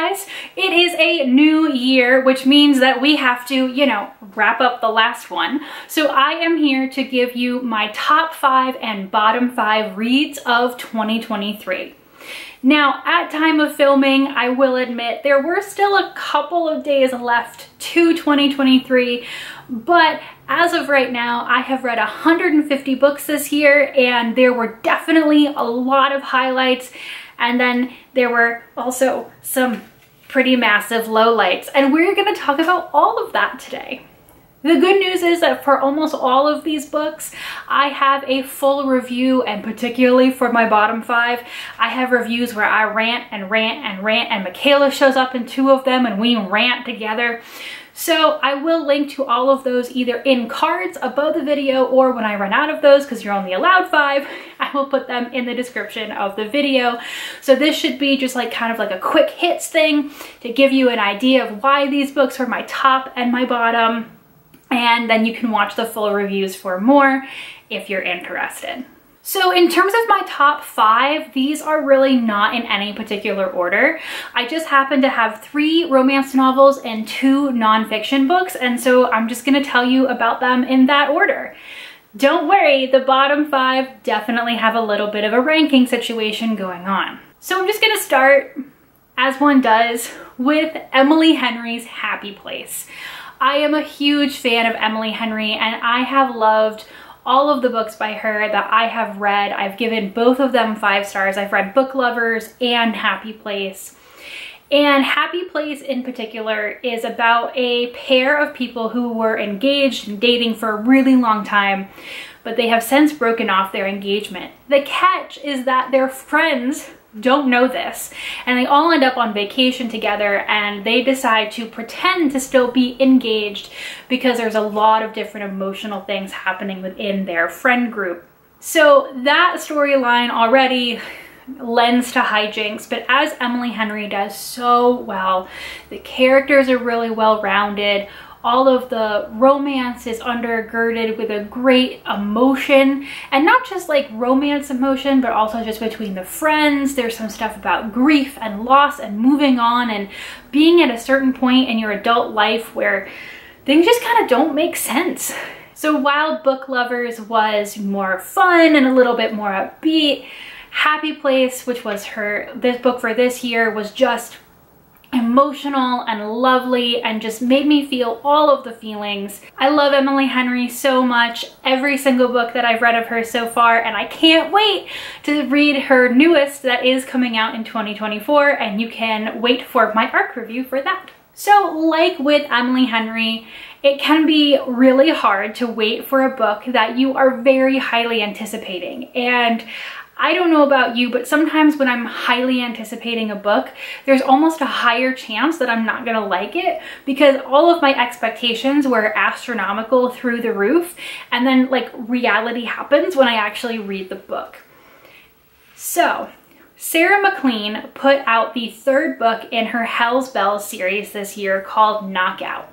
guys, it is a new year, which means that we have to, you know, wrap up the last one. So I am here to give you my top 5 and bottom 5 reads of 2023. Now, at time of filming, I will admit there were still a couple of days left to 2023, but as of right now, I have read 150 books this year, and there were definitely a lot of highlights, and then there were also some pretty massive lowlights, and we're going to talk about all of that today. The good news is that for almost all of these books, I have a full review, and particularly for my bottom 5, I have reviews where I rant and rant and rant, and Michaela shows up in 2 of them and we rant together. So I will link to all of those either in cards above the video, or when I run out of those, because you're only allowed 5, I will put them in the description of the video. So this should be just like kind of like a quick hits thing to give you an idea of why these books are my top and my bottom. And then you can watch the full reviews for more if you're interested. So in terms of my top 5, these are really not in any particular order. I just happen to have 3 romance novels and 2 nonfiction books, and so I'm just gonna tell you about them in that order. Don't worry, the bottom 5 definitely have a little bit of a ranking situation going on. So I'm just gonna start, as one does, with Emily Henry's Happy Place. I am a huge fan of Emily Henry, and I have loved all of the books by her that I have read. I've given both of them 5 stars. I've read Book Lovers and Happy Place. And Happy Place in particular is about a pair of people who were engaged and dating for a really long time, but they have since broken off their engagement. The catch is that their friends don't know this, and they all end up on vacation together, and they decide to pretend to still be engaged because there's a lot of different emotional things happening within their friend group. So that storyline already lends to hijinks, but as Emily Henry does so well, the characters are really well rounded. All of the romance is undergirded with a great emotion, and not just like romance emotion, but also just between the friends. There's some stuff about grief and loss and moving on and being at a certain point in your adult life where things just kind of don't make sense. So while Book Lovers was more fun and a little bit more upbeat, Happy Place, which was this book for this year, was just emotional and lovely and just made me feel all of the feelings. I love Emily Henry so much, every single book that I've read of her so far, and I can't wait to read her newest that is coming out in 2024, and you can wait for my ARC review for that. So like with Emily Henry, it can be really hard to wait for a book that you are very highly anticipating. And I don't know about you, but sometimes when I'm highly anticipating a book, there's almost a higher chance that I'm not gonna like it because all of my expectations were astronomical through the roof, and then like reality happens when I actually read the book. So Sarah McLean put out the 3rd book in her Hell's Bells series this year called Knockout.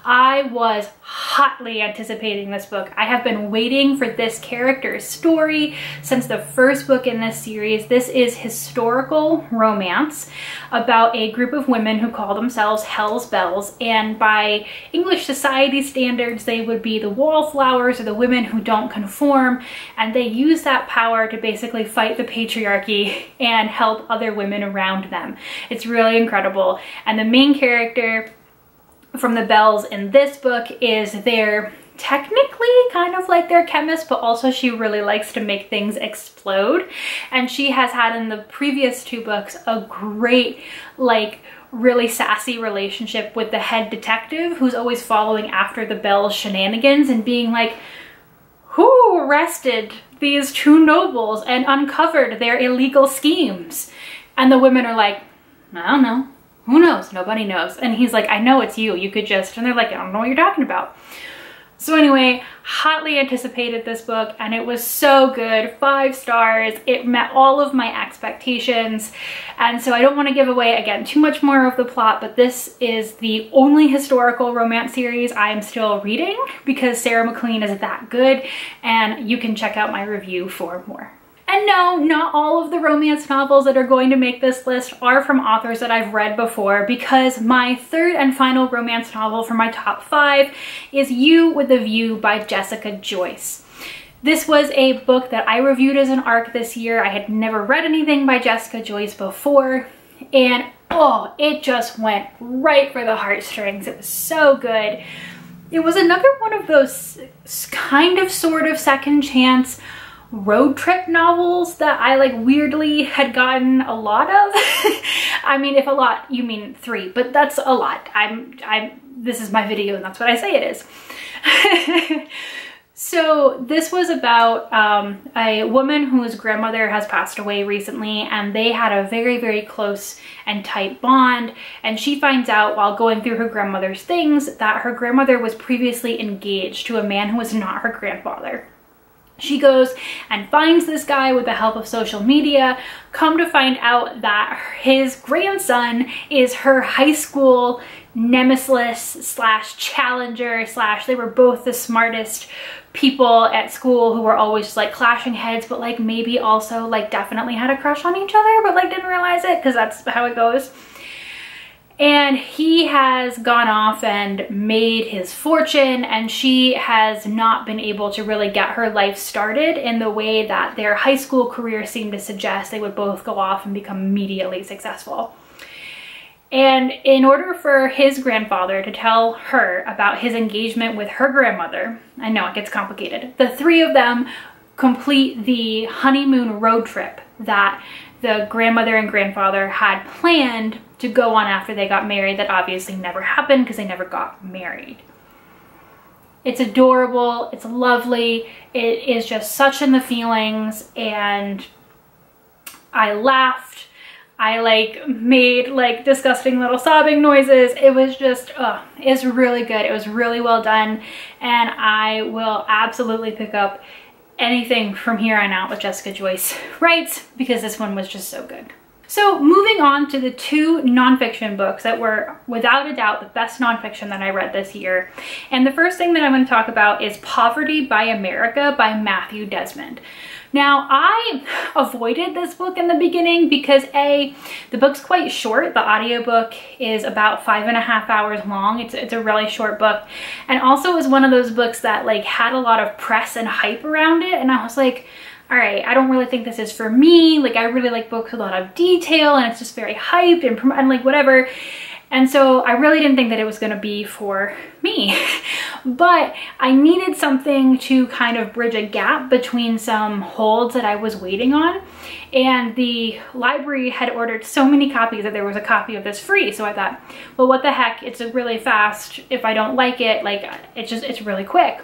I was hotly anticipating this book. I have been waiting for this character's story since the 1st book in this series. This is historical romance about a group of women who call themselves Hell's Bells, and by English society standards, they would be the wallflowers or the women who don't conform, and they use that power to basically fight the patriarchy and help other women around them. It's really incredible, and the main character from the Bells in this book is they're technically kind of like their chemist, but also she really likes to make things explode. And she has had in the previous 2 books a great, like, really sassy relationship with the head detective who's always following after the Bells shenanigans and being like, who arrested these 2 nobles and uncovered their illegal schemes? And the women are like, I don't know. Who knows? Nobody knows. And he's like, I know it's you. You could just, and they're like, I don't know what you're talking about. So anyway, hotly anticipated this book, and it was so good. 5 stars. It met all of my expectations. And so I don't want to give away, again, too much more of the plot, but this is the only historical romance series I am still reading because Sarah McLean is that good, and you can check out my review for more. And no, not all of the romance novels that are going to make this list are from authors that I've read before, because my third and final romance novel for my top 5 is You with a View by Jessica Joyce. This was a book that I reviewed as an ARC this year. I had never read anything by Jessica Joyce before, and oh, it just went right for the heartstrings. It was so good. It was another one of those kind of sort of second chance road trip novels that I like weirdly had gotten a lot of. I mean, if a lot, you mean 3, but that's a lot. This is my video and that's what I say it is. So this was about a woman whose grandmother has passed away recently, and they had a very, very close and tight bond. And she finds out while going through her grandmother's things that her grandmother was previously engaged to a man who was not her grandfather. She goes and finds this guy with the help of social media, come to find out that his grandson is her high school nemesis slash challenger slash, they were both the smartest people at school who were always just like clashing heads, but like maybe also like definitely had a crush on each other, but like didn't realize it, because that's how it goes. And he has gone off and made his fortune, and she has not been able to really get her life started in the way that their high school career seemed to suggest. They would both go off and become immediately successful. And in order for his grandfather to tell her about his engagement with her grandmother, I know it gets complicated, the 3 of them complete the honeymoon road trip that the grandmother and grandfather had planned to go on after they got married, that obviously never happened because they never got married. It's adorable, it's lovely, it is just such in the feelings, and I laughed, I like made like disgusting little sobbing noises. It was just, it's really good. It was really well done, and I will absolutely pick up anything from here on out with Jessica Joyce writes, because this one was just so good. So moving on to the 2 nonfiction books that were without a doubt the best nonfiction that I read this year. And the first thing that I'm going to talk about is Poverty by America by Matthew Desmond. Now, I avoided this book in the beginning because A, the book's quite short. The audiobook is about 5.5 hours long. It's a really short book. And also it was one of those books that like had a lot of press and hype around it. And I was like, all right, I don't really think this is for me. Like, I really like books with a lot of detail, and it's just very hyped and like whatever. And so I really didn't think that it was going to be for me. But I needed something to kind of bridge a gap between some holds that I was waiting on. And the library had ordered so many copies that there was a copy of this free. So I thought, well, what the heck? It's really fast. If I don't like it, like it's really quick.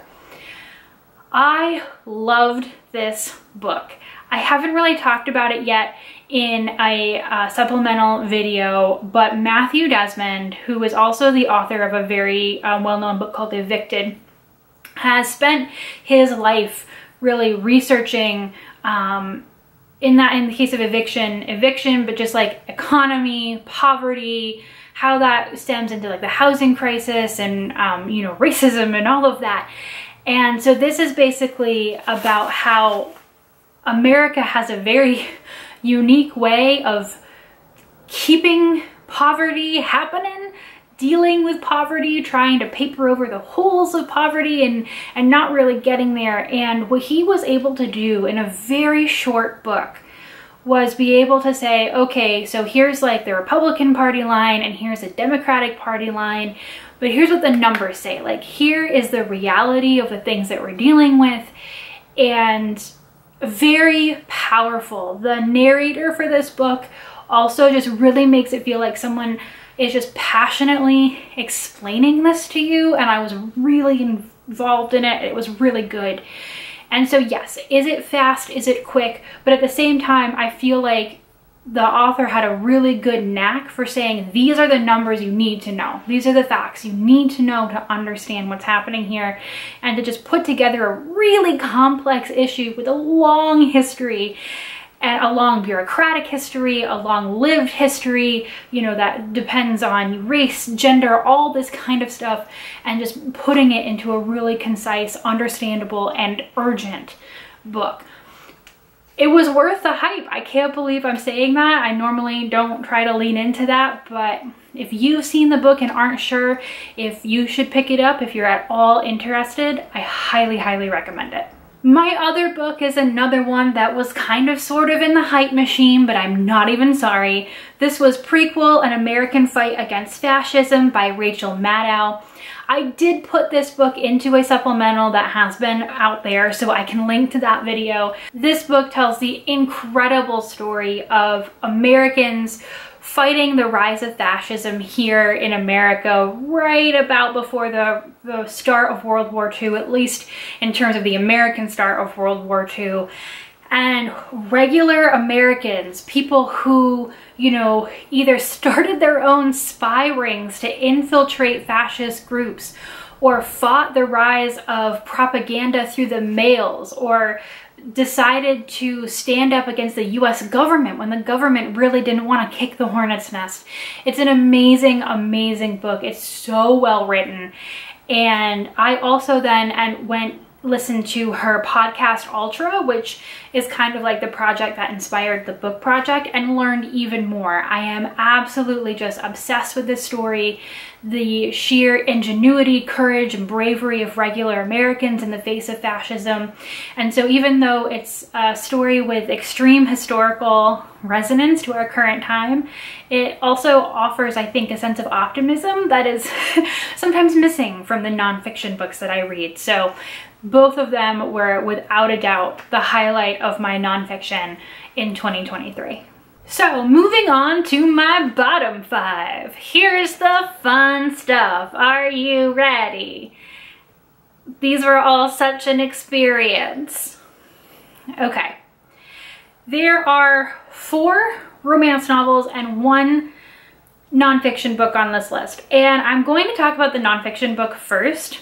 I loved this book. I haven't really talked about it yet in a supplemental video, but Matthew Desmond, who is also the author of a very well-known book called Evicted, has spent his life really researching, in the case of eviction, but just like economy, poverty, how that stems into like the housing crisis and, you know, racism and all of that. And so this is basically about how America has a very unique way of keeping poverty happening, dealing with poverty, trying to paper over the holes of poverty and not really getting there. And what he was able to do in a very short book was be able to say, okay, so here's like the Republican Party line and here's the Democratic Party line, but here's what the numbers say. Like, here is the reality of the things that we're dealing with, and very powerful. The narrator for this book also just really makes it feel like someone is just passionately explaining this to you, and I was really involved in it. It was really good. And so yes, is it fast? Is it quick? But at the same time, I feel like the author had a really good knack for saying, these are the numbers you need to know. These are the facts you need to know to understand what's happening here, and to just put together a really complex issue with a long history and a long bureaucratic history, a long lived history, you know, that depends on race, gender, all this kind of stuff, and just putting it into a really concise, understandable, and urgent book. it was worth the hype. I can't believe I'm saying that. I normally don't try to lean into that, but if you've seen the book and aren't sure if you should pick it up, if you're at all interested, I highly, highly recommend it. My other book is another one that was kind of sort of in the hype machine, but I'm not even sorry. This was Prequel, An American Fight Against Fascism by Rachel Maddow. I did put this book into a supplemental that has been out there, so I can link to that video. This book tells the incredible story of Americans fighting the rise of fascism here in America right about before the start of World War II, at least in terms of the American start of World War II. And regular Americans, people who, you know, either started their own spy rings to infiltrate fascist groups, or fought the rise of propaganda through the mails, or decided to stand up against the US government when the government really didn't want to kick the hornet's nest. It's an amazing, amazing book. It's so well written. And I also then listened to her podcast Ultra, which is kind of like the project that inspired the book project, and learned even more. I am absolutely just obsessed with this story, the sheer ingenuity, courage, and bravery of regular Americans in the face of fascism. And so even though it's a story with extreme historical resonance to our current time, it also offers, I think, a sense of optimism that is sometimes missing from the nonfiction books that I read. So both of them were, without a doubt, the highlight of my nonfiction in 2023. So moving on to my bottom 5. Here's the fun stuff. Are you ready? These were all such an experience. Okay. There are 4 romance novels and 1 nonfiction book on this list. And I'm going to talk about the nonfiction book first,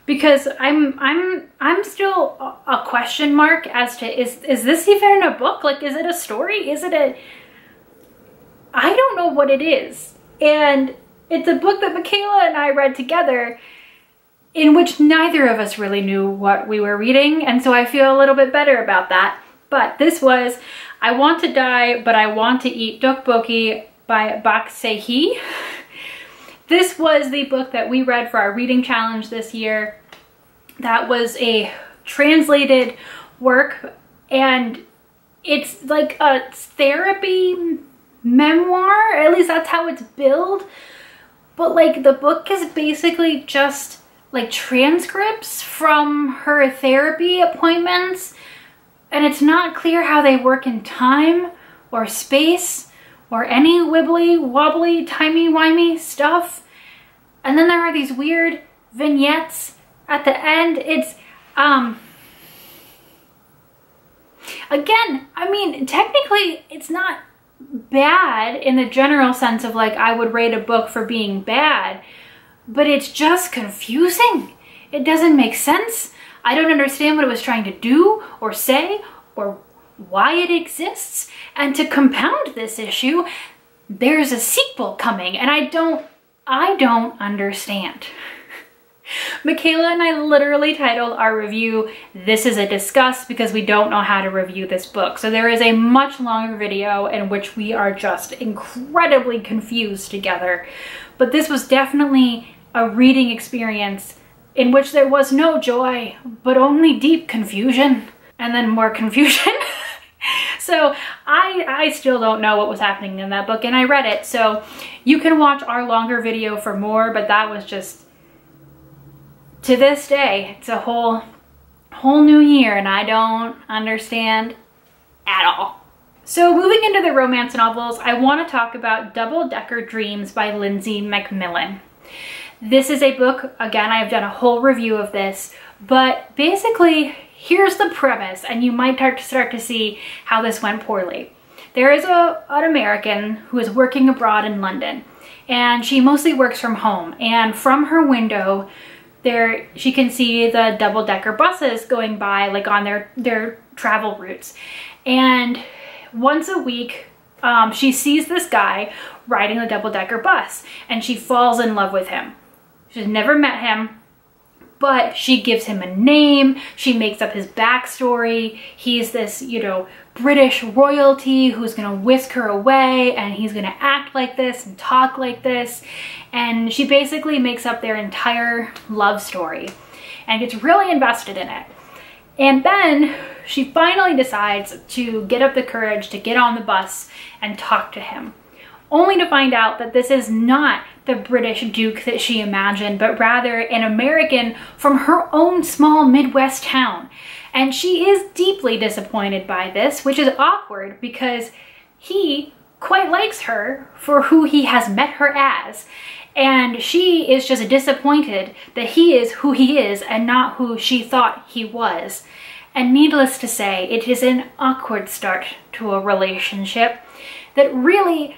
because I'm still a question mark as to, is this even a book? Like, is it a story? Is it I don't know what it is. And it's a book that Michaela and I read together, in which neither of us really knew what we were reading, and so I feel a little bit better about that. But this was I Want to Die, But I Want to Eat Bokei by Bokei. This was the book that we read for our reading challenge this year. That was a translated work, and it's like a therapy memoir, at least that's how it's billed. But like, the book is basically just like transcripts from her therapy appointments, and it's not clear how they work in time or space or any wibbly wobbly timey-wimey stuff. And then there are these weird vignettes at the end. It's again, I mean, technically it's not bad in the general sense of like I would rate a book for being bad, but it's just confusing. It doesn't make sense. I don't understand what it was trying to do or say or why it exists. And to compound this issue, there's a sequel coming, and I don't understand. Michaela and I literally titled our review, "This is a Discuss," because we don't know how to review this book. So there is a much longer video in which we are just incredibly confused together. But this was definitely a reading experience in which there was no joy, but only deep confusion, and then more confusion. So I still don't know what was happening in that book, and I read it. So you can watch our longer video for more, but that was just, to this day, it's a whole new year, and I don't understand at all. So moving into the romance novels, I want to talk about Double Decker Dreams by Lindsay McMillan. This is a book, again, I've done a whole review of this, but basically here's the premise, and you might start to see how this went poorly. There is an American who is working abroad in London, and she mostly works from home, and from her window there she can see the double-decker buses going by, like on their travel routes. And once a week she sees this guy riding the double-decker bus, and she falls in love with him. She's never met him, but she gives him a name. She makes up his backstory. He's this, you know, British royalty who's gonna whisk her away, and he's gonna act like this and talk like this. And she basically makes up their entire love story and gets really invested in it. And then she finally decides to get up the courage to get on the bus and talk to him, only to find out that this is not the British Duke that she imagined, but rather an American from her own small Midwest town. And she is deeply disappointed by this, which is awkward because he quite likes her for who he has met her as. And she is just disappointed that he is who he is and not who she thought he was. And needless to say, it is an awkward start to a relationship that really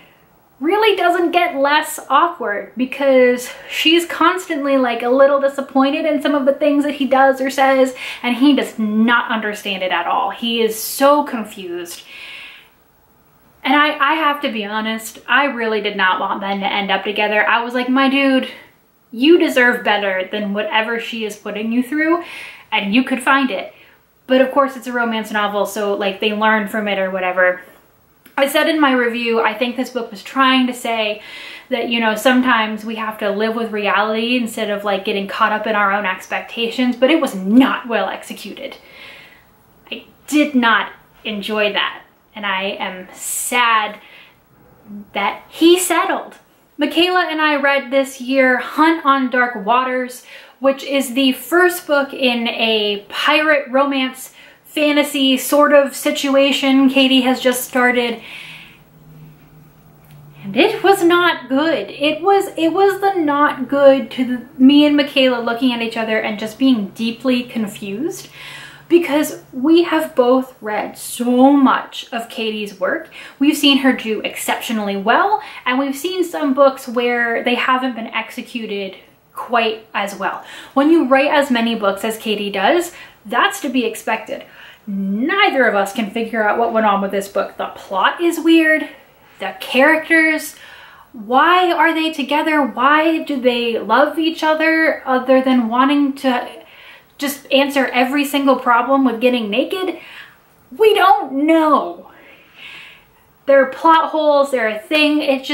doesn't get less awkward, because she's constantly like a little disappointed in some of the things that he does or says, and he does not understand it at all. He is so confused. And I have to be honest, I really did not want them to end up together. I was like, my dude, you deserve better than whatever she is putting you through, and you could find it. But of course it's a romance novel, so like they learn from it or whatever. I said in my review, I think this book was trying to say that, you know, sometimes we have to live with reality instead of like getting caught up in our own expectations, but it was not well executed. I did not enjoy that, and I am sad that he settled. Michaela and I read this year Hunt on Dark Waters, which is the first book in a pirate romance fantasy sort of situation Katie has just started, and it was not good. It was the not good to me and Michaela looking at each other and just being deeply confused, because we have both read so much of Katie's work. We've seen her do exceptionally well, and we've seen some books where they haven't been executed quite as well. When you write as many books as Katie does, that's to be expected. Neither of us can figure out what went on with this book. The plot is weird. The characters, why are they together? Why do they love each other other than wanting to just answer every single problem with getting naked? We don't know. There are plot holes, they're a thing. It's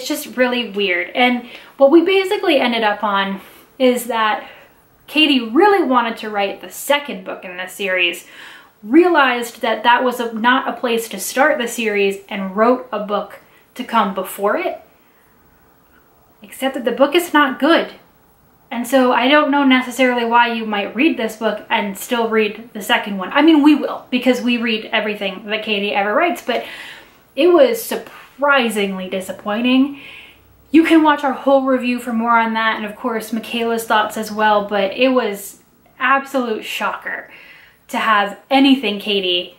just really weird. And what we basically ended up on is that Katie really wanted to write the second book in this series, realized that that was not a place to start the series, and wrote a book to come before it, except that the book is not good. And so I don't know necessarily why you might read this book and still read the second one. I mean, we will, because we read everything that Katie ever writes, but it was surprisingly disappointing. You can watch our whole review for more on that, and of course Michaela's thoughts as well, but it was absolute shocker to have anything Katie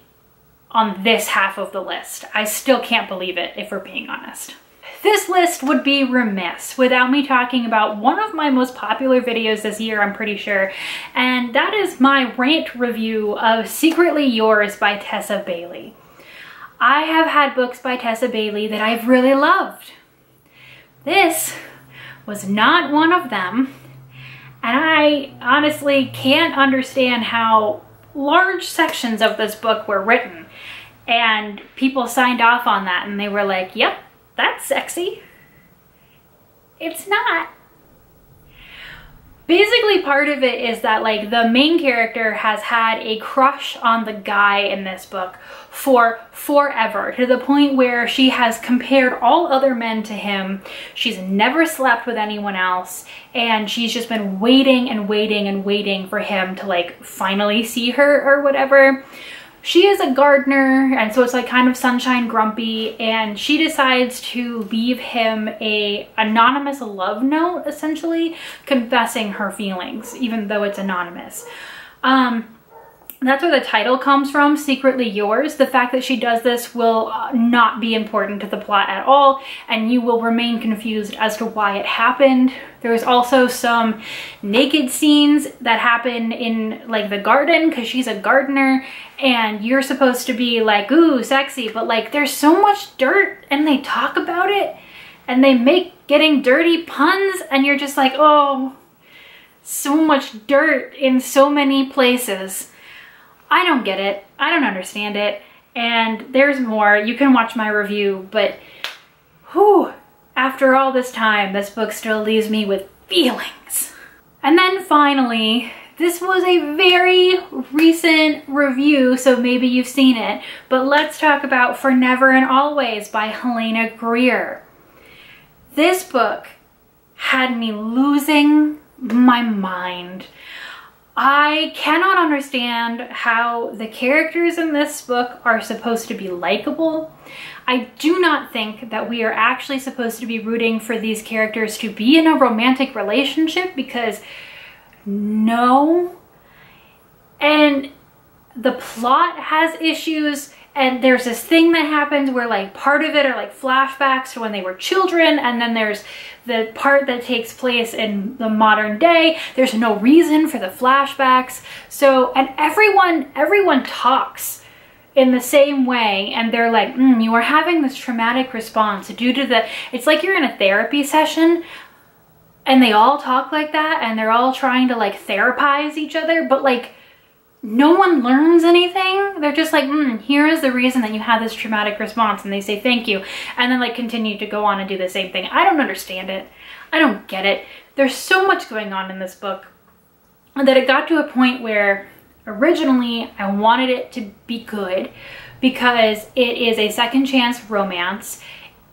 on this half of the list. I still can't believe it, if we're being honest. This list would be remiss without me talking about one of my most popular videos this year, I'm pretty sure, and that is my rant review of Secretly Yours by Tessa Bailey. I have had books by Tessa Bailey that I've really loved. This was not one of them, and I honestly can't understand how large sections of this book were written and people signed off on that and they were like, yep, that's sexy. It's not. Basically, part of it is that like the main character has had a crush on the guy in this book for forever, to the point where she has compared all other men to him. She's never slept with anyone else, and she's just been waiting and waiting and waiting for him to like finally see her or whatever. She is a gardener, and so it's like kind of sunshine grumpy, and she decides to leave him a anonymous love note, essentially confessing her feelings, even though it's anonymous. That's where the title comes from, Secretly Yours. The fact that she does this will not be important to the plot at all, and you will remain confused as to why it happened. There's also some naked scenes that happen in like the garden, because she's a gardener, and you're supposed to be like, ooh, sexy, but like there's so much dirt and they talk about it and they make getting dirty puns, and you're just like, oh, so much dirt in so many places. I don't get it. I don't understand it. And there's more. You can watch my review, but whew, after all this time, this book still leaves me with feelings. And then finally, this was a very recent review, so maybe you've seen it, but let's talk about For Never and Always by Helena Greer. This book had me losing my mind. I cannot understand how the characters in this book are supposed to be likable. I do not think that we are actually supposed to be rooting for these characters to be in a romantic relationship, because no. And the plot has issues, and there's this thing that happens where like part of it are like flashbacks to when they were children, and then there's the part that takes place in the modern day. There's no reason for the flashbacks. So, and everyone talks in the same way, and they're like, you are having this traumatic response due to the, it's like you're in a therapy session and they all talk like that, and they're all trying to like therapize each other, but like no one learns anything. They're just like, here is the reason that you had this traumatic response, and they say thank you, and then like continue to go on and do the same thing. I don't understand it. I don't get it. There's so much going on in this book that it got to a point where originally I wanted it to be good because it is a second chance romance,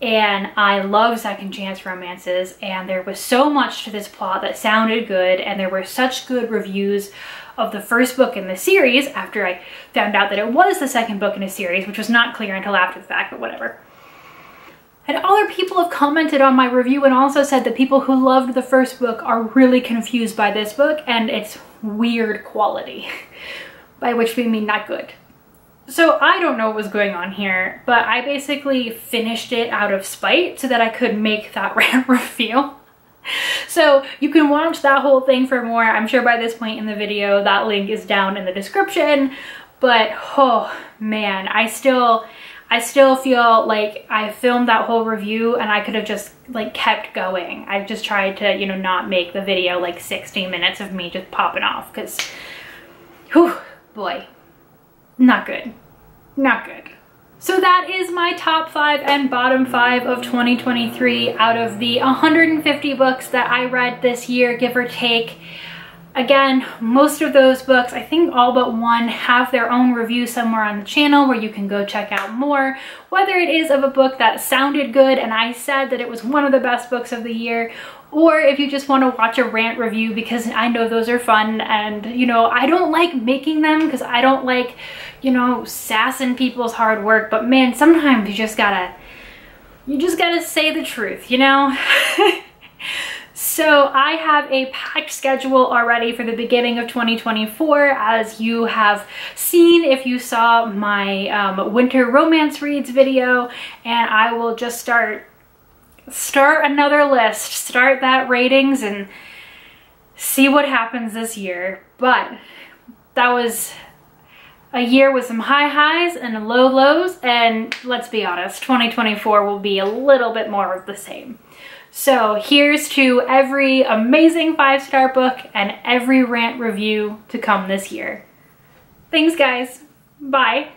and I love second chance romances, and there was so much to this plot that sounded good, and there were such good reviews of the first book in the series after I found out that it was the second book in a series, which was not clear until after the fact, but whatever. And other people have commented on my review and also said that people who loved the first book are really confused by this book and its weird quality, by which we mean not good. So I don't know what was going on here, but I basically finished it out of spite so that I could make that rant review. So you can watch that whole thing for more. I'm sure by this point in the video that link is down in the description, but oh man, I still feel like I filmed that whole review and I could have just like kept going. I've just tried to, you know, not make the video like 60 minutes of me just popping off, because whew, boy, not good, not good. So that is my top 5 and bottom 5 of 2023 out of the 150 books that I read this year, give or take. Again, most of those books, I think all but one, have their own review somewhere on the channel where you can go check out more, whether it is of a book that sounded good and I said that it was one of the best books of the year, or if you just want to watch a rant review, because I know those are fun, and you know, I don't like making them because I don't like, you know, sassing people's hard work, but man, sometimes you just gotta say the truth, you know? So I have a packed schedule already for the beginning of 2024, as you have seen if you saw my winter romance reads video, and I will just start another list, start that ratings, and see what happens this year. But that was a year with some high highs and low lows, and let's be honest, 2024 will be a little bit more of the same. So here's to every amazing 5-star book and every rant review to come this year. Thanks guys, bye.